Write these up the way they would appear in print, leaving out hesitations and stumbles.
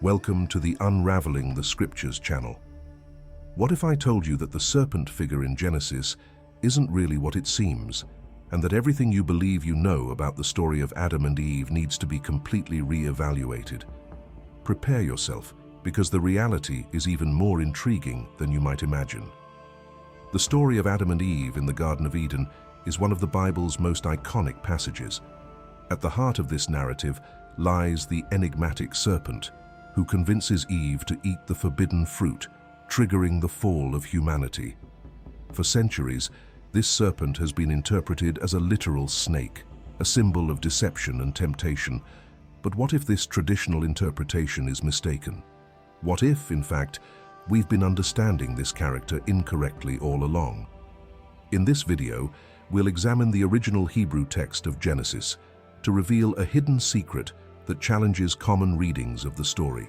Welcome to the Unraveling the Scriptures channel. What if I told you that the serpent figure in Genesis isn't really what it seems, and that everything you believe you know about the story of Adam and Eve needs to be completely re-evaluated? Prepare yourself, because the reality is even more intriguing than you might imagine. The story of Adam and Eve in the Garden of Eden is one of the Bible's most iconic passages. At the heart of this narrative lies the enigmatic serpent, who convinces Eve to eat the forbidden fruit, triggering the fall of humanity. For centuries, this serpent has been interpreted as a literal snake, a symbol of deception and temptation. But what if this traditional interpretation is mistaken? What if, in fact, we've been understanding this character incorrectly all along? In this video, we'll examine the original Hebrew text of Genesis to reveal a hidden secret that challenges common readings of the story.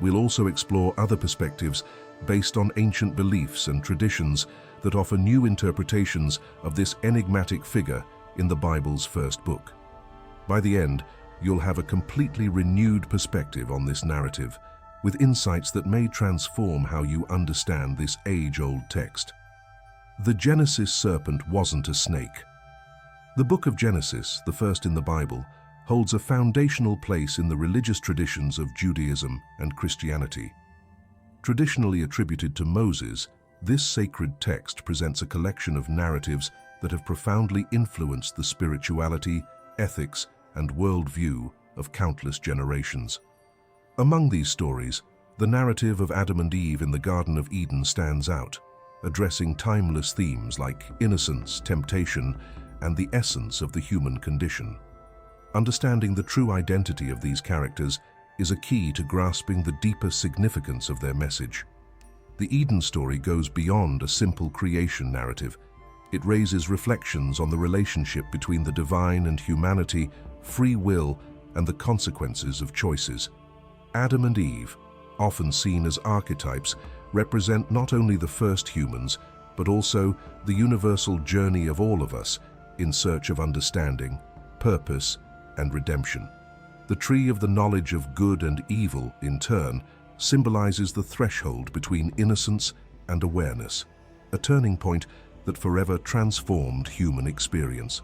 We'll also explore other perspectives based on ancient beliefs and traditions that offer new interpretations of this enigmatic figure in the Bible's first book. By the end, you'll have a completely renewed perspective on this narrative, with insights that may transform how you understand this age-old text. The Genesis serpent wasn't a snake. The book of Genesis, the first in the Bible, holds a foundational place in the religious traditions of Judaism and Christianity. Traditionally attributed to Moses, this sacred text presents a collection of narratives that have profoundly influenced the spirituality, ethics, and worldview of countless generations. Among these stories, the narrative of Adam and Eve in the Garden of Eden stands out, addressing timeless themes like innocence, temptation, and the essence of the human condition. Understanding the true identity of these characters is a key to grasping the deeper significance of their message. The Eden story goes beyond a simple creation narrative. It raises reflections on the relationship between the divine and humanity, free will, and the consequences of choices. Adam and Eve, often seen as archetypes, represent not only the first humans, but also the universal journey of all of us in search of understanding, purpose, and redemption. The tree of the knowledge of good and evil, in turn, symbolizes the threshold between innocence and awareness, a turning point that forever transformed human experience.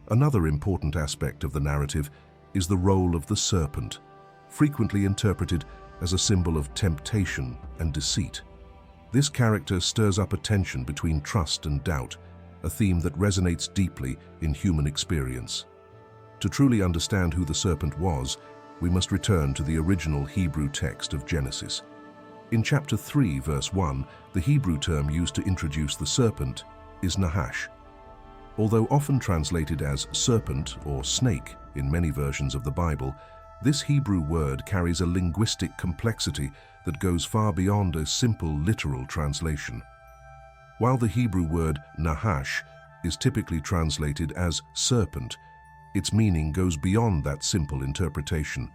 Another important aspect of the narrative is the role of the serpent, frequently interpreted as a symbol of temptation and deceit. This character stirs up a tension between trust and doubt, a theme that resonates deeply in human experience. To truly understand who the serpent was, we must return to the original Hebrew text of Genesis. In chapter 3, verse 1, the Hebrew term used to introduce the serpent is Nahash. Although often translated as serpent or snake in many versions of the Bible, this Hebrew word carries a linguistic complexity that goes far beyond a simple literal translation. While the Hebrew word Nahash is typically translated as serpent, its meaning goes beyond that simple interpretation.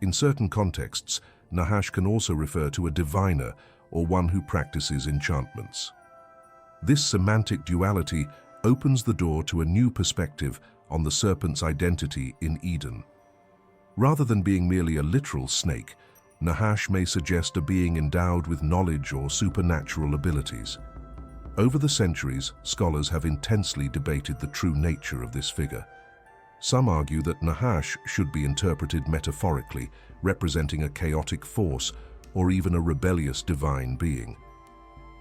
In certain contexts, Nahash can also refer to a diviner or one who practices enchantments. This semantic duality opens the door to a new perspective on the serpent's identity in Eden. Rather than being merely a literal snake, Nahash may suggest a being endowed with knowledge or supernatural abilities. Over the centuries, scholars have intensely debated the true nature of this figure. Some argue that Nahash should be interpreted metaphorically, representing a chaotic force or even a rebellious divine being.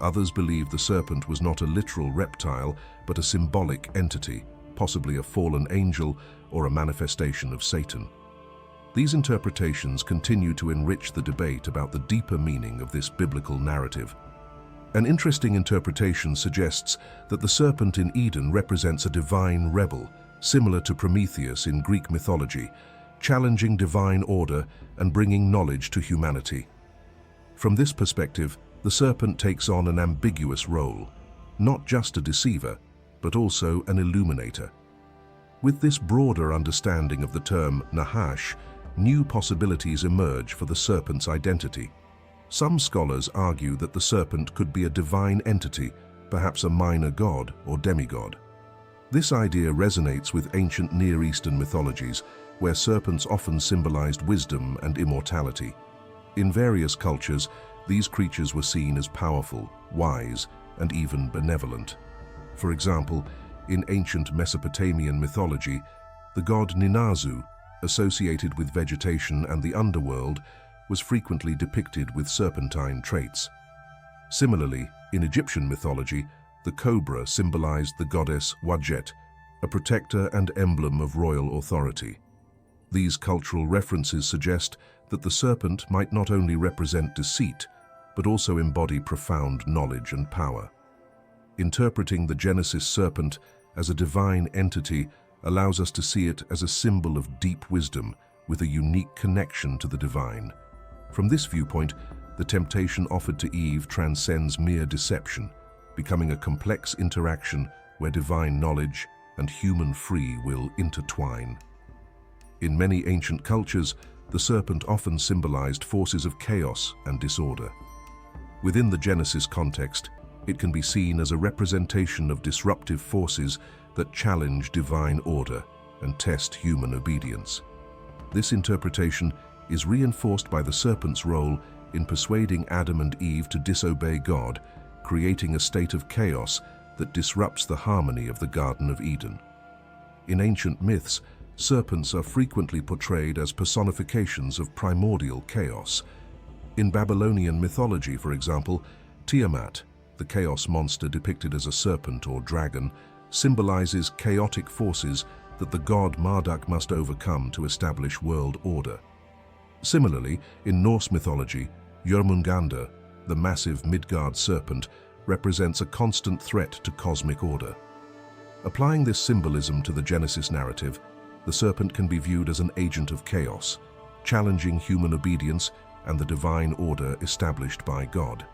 Others believe the serpent was not a literal reptile, but a symbolic entity, possibly a fallen angel or a manifestation of Satan. These interpretations continue to enrich the debate about the deeper meaning of this biblical narrative. An interesting interpretation suggests that the serpent in Eden represents a divine rebel, similar to Prometheus in Greek mythology, challenging divine order and bringing knowledge to humanity. From this perspective, the serpent takes on an ambiguous role, not just a deceiver, but also an illuminator. With this broader understanding of the term Nahash, new possibilities emerge for the serpent's identity. Some scholars argue that the serpent could be a divine entity, perhaps a minor god or demigod. This idea resonates with ancient Near Eastern mythologies, where serpents often symbolized wisdom and immortality. In various cultures, these creatures were seen as powerful, wise, and even benevolent. For example, in ancient Mesopotamian mythology, the god Ninazu, associated with vegetation and the underworld, was frequently depicted with serpentine traits. Similarly, in Egyptian mythology, the cobra symbolized the goddess Wadjet, a protector and emblem of royal authority. These cultural references suggest that the serpent might not only represent deceit, but also embody profound knowledge and power. Interpreting the Genesis serpent as a divine entity allows us to see it as a symbol of deep wisdom with a unique connection to the divine. From this viewpoint, the temptation offered to Eve transcends mere deception, becoming a complex interaction where divine knowledge and human free will intertwine. In many ancient cultures, the serpent often symbolized forces of chaos and disorder. Within the Genesis context, it can be seen as a representation of disruptive forces that challenge divine order and test human obedience. This interpretation is reinforced by the serpent's role in persuading Adam and Eve to disobey God, creating a state of chaos that disrupts the harmony of the Garden of Eden. In ancient myths, serpents are frequently portrayed as personifications of primordial chaos. In Babylonian mythology, for example, Tiamat, the chaos monster depicted as a serpent or dragon, symbolizes chaotic forces that the god Marduk must overcome to establish world order. Similarly, in Norse mythology, Jörmungandr, the massive Midgard serpent, represents a constant threat to cosmic order. Applying this symbolism to the Genesis narrative, the serpent can be viewed as an agent of chaos, challenging human obedience and the divine order established by God.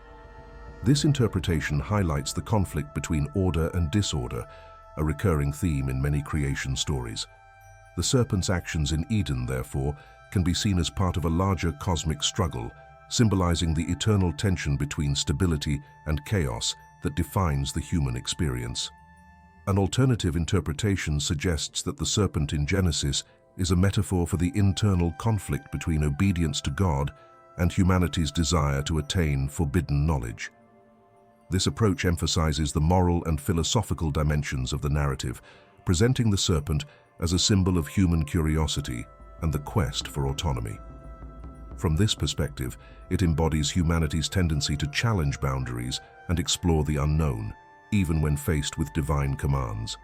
This interpretation highlights the conflict between order and disorder, a recurring theme in many creation stories. The serpent's actions in Eden, therefore, can be seen as part of a larger cosmic struggle, symbolizing the eternal tension between stability and chaos that defines the human experience. An alternative interpretation suggests that the serpent in Genesis is a metaphor for the internal conflict between obedience to God and humanity's desire to attain forbidden knowledge. This approach emphasizes the moral and philosophical dimensions of the narrative, presenting the serpent as a symbol of human curiosity and the quest for autonomy. From this perspective, it embodies humanity's tendency to challenge boundaries and explore the unknown, even when faced with divine commands.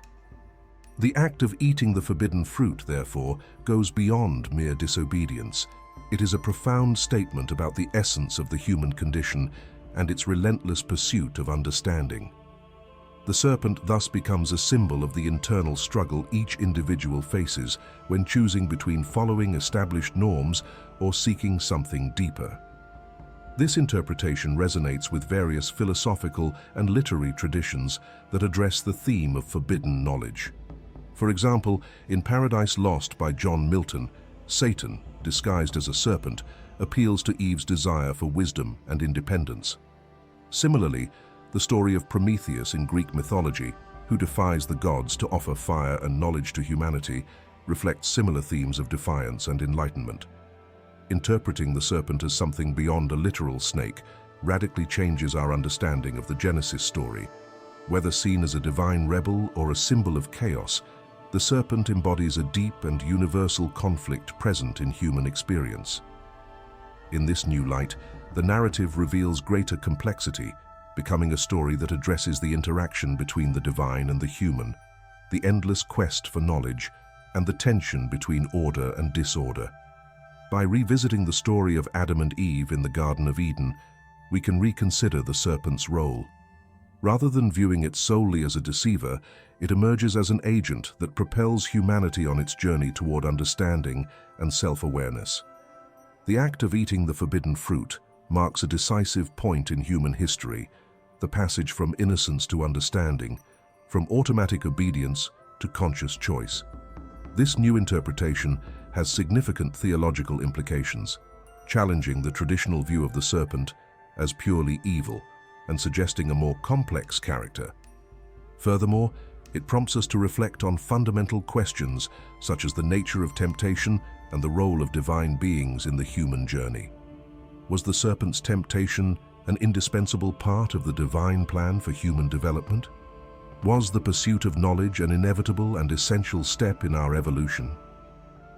The act of eating the forbidden fruit, therefore, goes beyond mere disobedience. It is a profound statement about the essence of the human condition and its relentless pursuit of understanding. The serpent thus becomes a symbol of the internal struggle each individual faces when choosing between following established norms or seeking something deeper. This interpretation resonates with various philosophical and literary traditions that address the theme of forbidden knowledge. For example, in Paradise Lost by John Milton, Satan, disguised as a serpent, appeals to Eve's desire for wisdom and independence. Similarly, the story of Prometheus in Greek mythology, who defies the gods to offer fire and knowledge to humanity, reflects similar themes of defiance and enlightenment. Interpreting the serpent as something beyond a literal snake radically changes our understanding of the Genesis story. Whether seen as a divine rebel or a symbol of chaos, the serpent embodies a deep and universal conflict present in human experience. In this new light, the narrative reveals greater complexity, becoming a story that addresses the interaction between the divine and the human, the endless quest for knowledge, and the tension between order and disorder. By revisiting the story of Adam and Eve in the Garden of Eden, we can reconsider the serpent's role. Rather than viewing it solely as a deceiver, it emerges as an agent that propels humanity on its journey toward understanding and self-awareness. The act of eating the forbidden fruit marks a decisive point in human history, the passage from innocence to understanding, from automatic obedience to conscious choice. This new interpretation has significant theological implications, challenging the traditional view of the serpent as purely evil and suggesting a more complex character. Furthermore, It prompts us to reflect on fundamental questions such as the nature of temptation and the role of divine beings in the human journey. Was the serpent's temptation an indispensable part of the divine plan for human development? Was the pursuit of knowledge an inevitable and essential step in our evolution?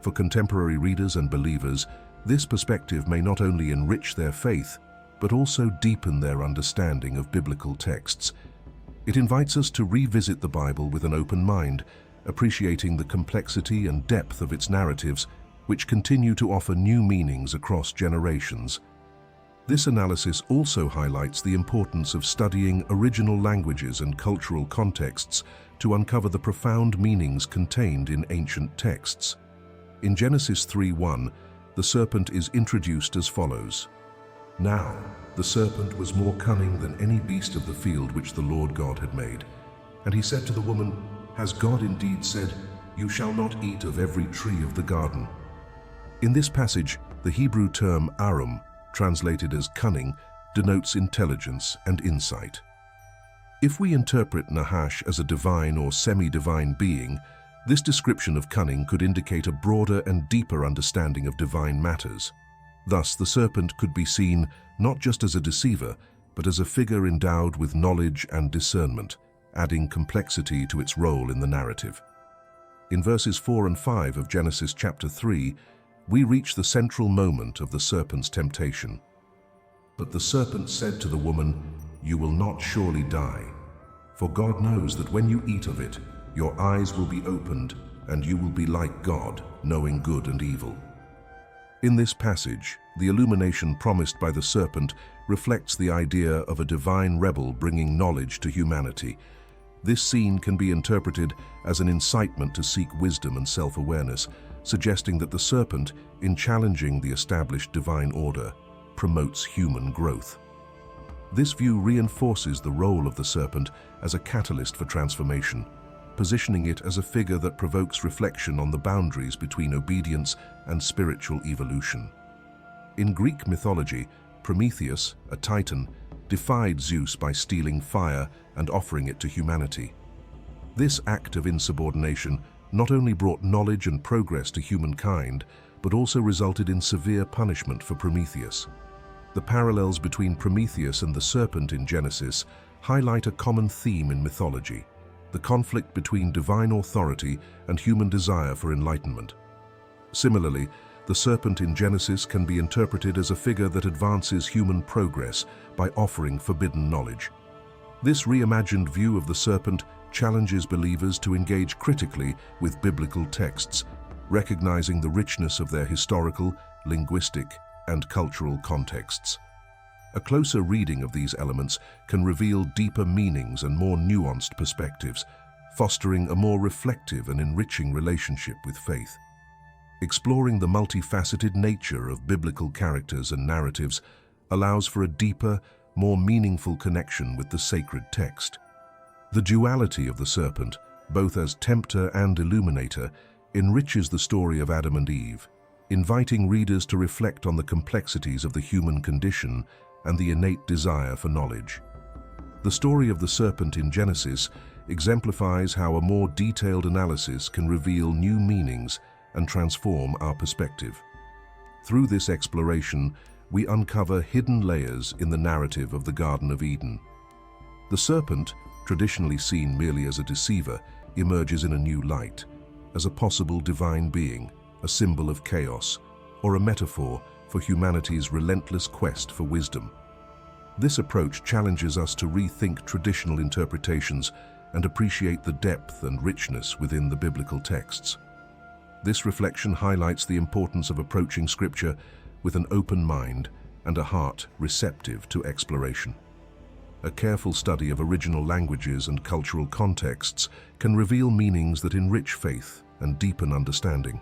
For contemporary readers and believers, this perspective may not only enrich their faith, but also deepen their understanding of biblical texts. It invites us to revisit the Bible with an open mind, appreciating the complexity and depth of its narratives, which continue to offer new meanings across generations. This analysis also highlights the importance of studying original languages and cultural contexts to uncover the profound meanings contained in ancient texts. In Genesis 3:1, the serpent is introduced as follows. Now, the serpent was more cunning than any beast of the field which the Lord God had made. And he said to the woman, Has God indeed said, You shall not eat of every tree of the garden? In this passage, the Hebrew term arum, translated as cunning, denotes intelligence and insight. If we interpret Nahash as a divine or semi-divine being, this description of cunning could indicate a broader and deeper understanding of divine matters. Thus, the serpent could be seen not just as a deceiver, but as a figure endowed with knowledge and discernment, adding complexity to its role in the narrative. In verses 4 and 5 of Genesis chapter 3, we reach the central moment of the serpent's temptation. But the serpent said to the woman, You will not surely die, for God knows that when you eat of it, your eyes will be opened, and you will be like God, knowing good and evil. In this passage, the illumination promised by the serpent reflects the idea of a divine rebel bringing knowledge to humanity. This scene can be interpreted as an incitement to seek wisdom and self-awareness, suggesting that the serpent, in challenging the established divine order, promotes human growth. This view reinforces the role of the serpent as a catalyst for transformation, positioning it as a figure that provokes reflection on the boundaries between obedience and spiritual evolution. In Greek mythology, Prometheus, a titan, defied Zeus by stealing fire and offering it to humanity. This act of insubordination not only brought knowledge and progress to humankind, but also resulted in severe punishment for Prometheus. The parallels between Prometheus and the serpent in Genesis highlight a common theme in mythology: the conflict between divine authority and human desire for enlightenment. Similarly, the serpent in Genesis can be interpreted as a figure that advances human progress by offering forbidden knowledge. This reimagined view of the serpent challenges believers to engage critically with biblical texts, recognizing the richness of their historical, linguistic, and cultural contexts. A closer reading of these elements can reveal deeper meanings and more nuanced perspectives, fostering a more reflective and enriching relationship with faith. Exploring the multifaceted nature of biblical characters and narratives allows for a deeper, more meaningful connection with the sacred text. The duality of the serpent, both as tempter and illuminator, enriches the story of Adam and Eve, inviting readers to reflect on the complexities of the human condition and the innate desire for knowledge. The story of the serpent in Genesis exemplifies how a more detailed analysis can reveal new meanings and transform our perspective. Through this exploration, we uncover hidden layers in the narrative of the Garden of Eden. The serpent, traditionally seen merely as a deceiver, emerges in a new light, as a possible divine being, a symbol of chaos, or a metaphor for humanity's relentless quest for wisdom. This approach challenges us to rethink traditional interpretations and appreciate the depth and richness within the biblical texts. This reflection highlights the importance of approaching Scripture with an open mind and a heart receptive to exploration. A careful study of original languages and cultural contexts can reveal meanings that enrich faith and deepen understanding.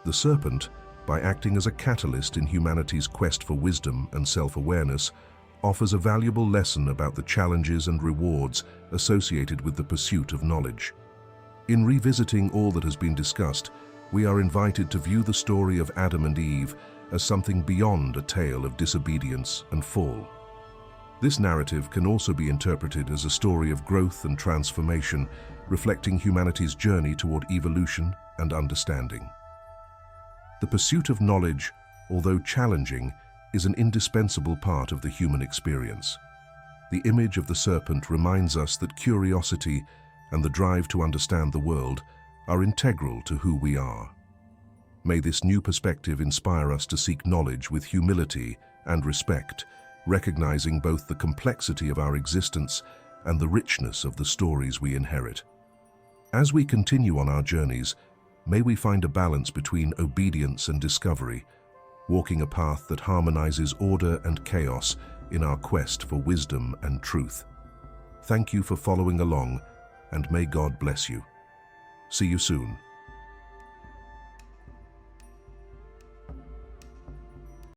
The serpent, by acting as a catalyst in humanity's quest for wisdom and self-awareness, offers a valuable lesson about the challenges and rewards associated with the pursuit of knowledge. In revisiting all that has been discussed, we are invited to view the story of Adam and Eve as something beyond a tale of disobedience and fall. This narrative can also be interpreted as a story of growth and transformation, reflecting humanity's journey toward evolution and understanding. The pursuit of knowledge, although challenging, is an indispensable part of the human experience. The image of the serpent reminds us that curiosity and the drive to understand the world are integral to who we are. May this new perspective inspire us to seek knowledge with humility and respect, recognizing both the complexity of our existence and the richness of the stories we inherit. As we continue on our journeys, may we find a balance between obedience and discovery, walking a path that harmonizes order and chaos in our quest for wisdom and truth. Thank you for following along, and may God bless you. See you soon.